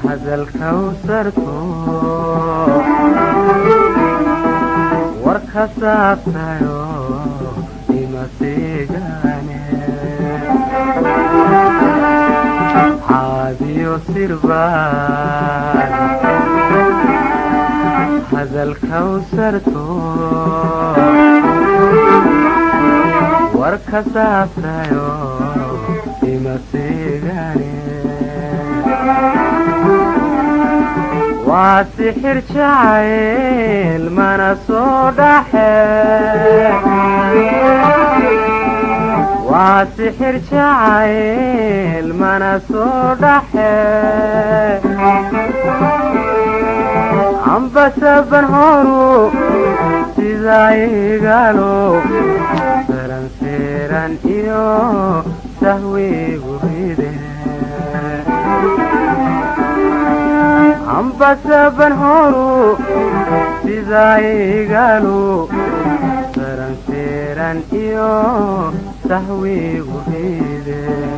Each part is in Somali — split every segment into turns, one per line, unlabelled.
هذا الكوثر ورخصتايو بما سيغاني عادي سربان هذا الكوثر ورخصتايو بما سيغاني واسحر جعيل ما نصودحه واسحر جعيل ما نصودحه عم بسبن هورو سيزاي قالوا سرن سيرن إيو سهوي قريده عم بسبن هورو سيزاي قالوا سرن سيرن إيو سهوي قريده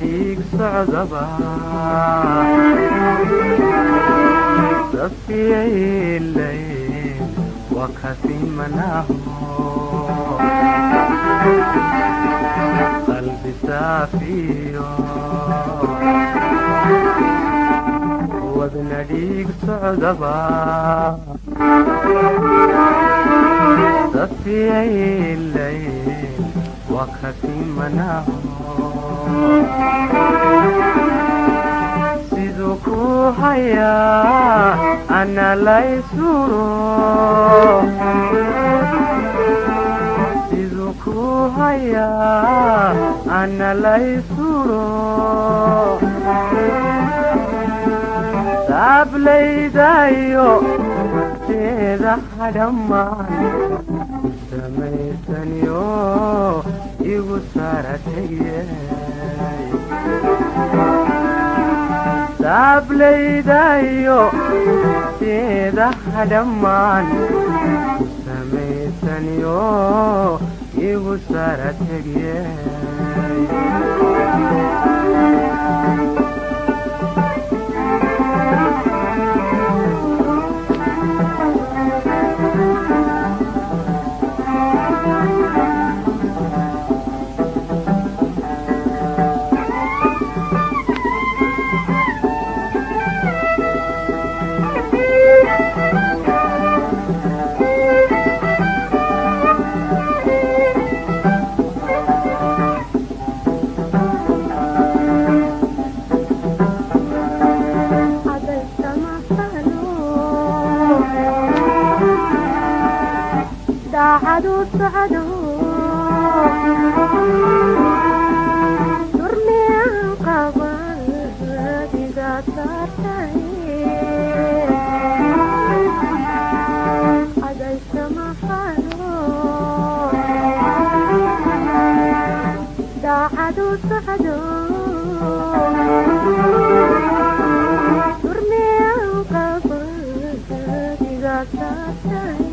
dhiig socdaba safiyaylay wakasimanaho qalbi saafiyo wadna dhiig socdaba safiyaylay wakasimanaho siduu ku hayaa ana laysuro siduu ku hayaa ana laysuro saablaydayo teeda hadhammaan samaysanyo igu saratagye saablaydayo teeda hadhammaan samaysanyo igu saratagye
عدو سعدو ترمي قبل إذا ترتهي عدلت محلو دا عدو سعدو ترمي قبل إذا ترتهي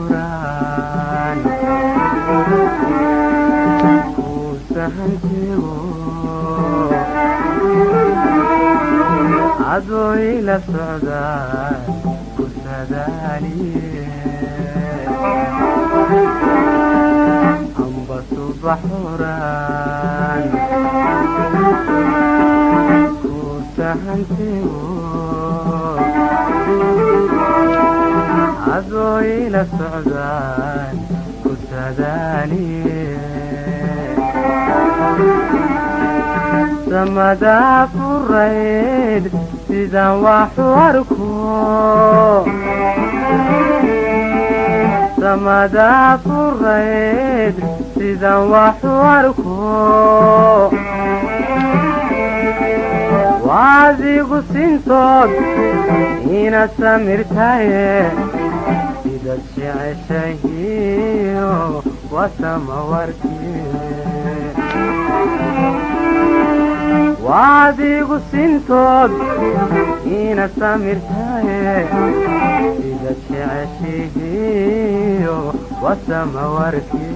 بحوران وسهنتيو عدو إلى السعدان وسداني أنبت بحوران وسهنتيو عدو إلى السعدان كسداني سمدا فريد سيدا وحواركو سمدا فريد سيدا وحواركو وعزيق سنتود هنا سمرتاي إذا الشعشهي وسمورتي وعزيق سنتود هنا سمرتاي إذا الشعشهي وسمورتي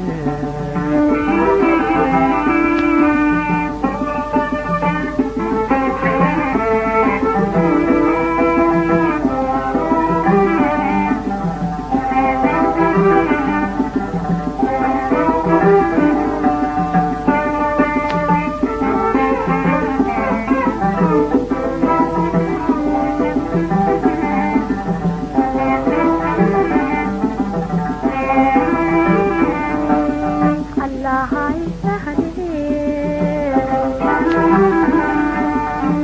allahay sahlee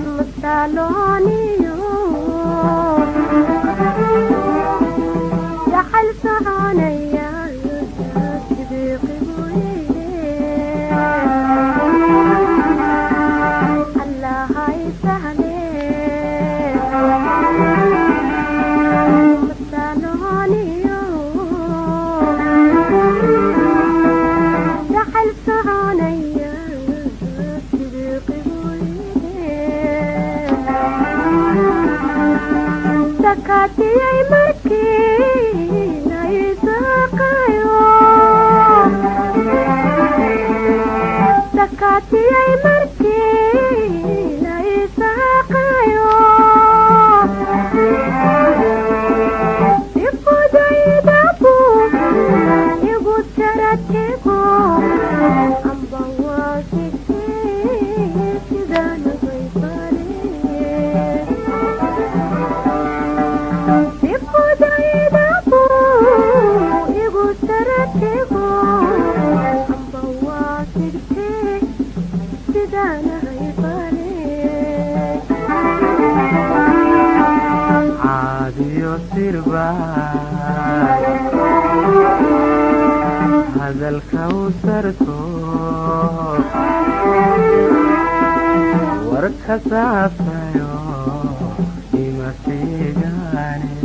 mustalooniyo jaxal soconaya sidiiqi buye allahay sahlee mustalooniyo sakatiyay markii naysaqayo sakatiyay markii naysaqayo ifudaydabu igu taratego amba waasike sidana baybare ifudaydabu igu taratego amba waasike sidana baybare
caadiyo sirbaay hadalka u sarto warka saabtayo ima fiigane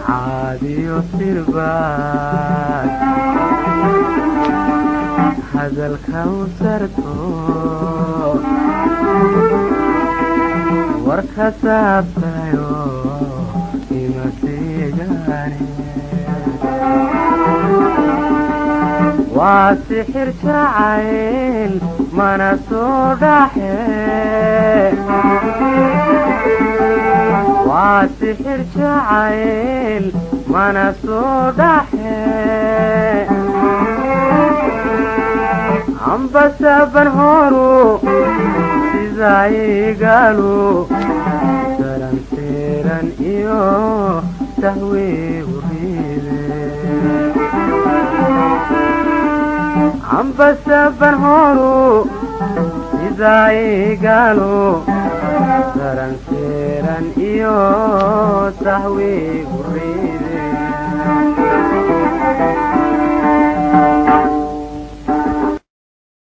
caadiyo sirbaay hadalka u sarto warka saabtayo ima fiigane waa sixir jacayl mana soo dhaxe waa sixir jacayl mana soo dhaxe ambasaban horu sidaayigalu taranteeran iyo tahwiigu riide ambasaban horu sidaayigalu taranteeran iyo tahwiigu riide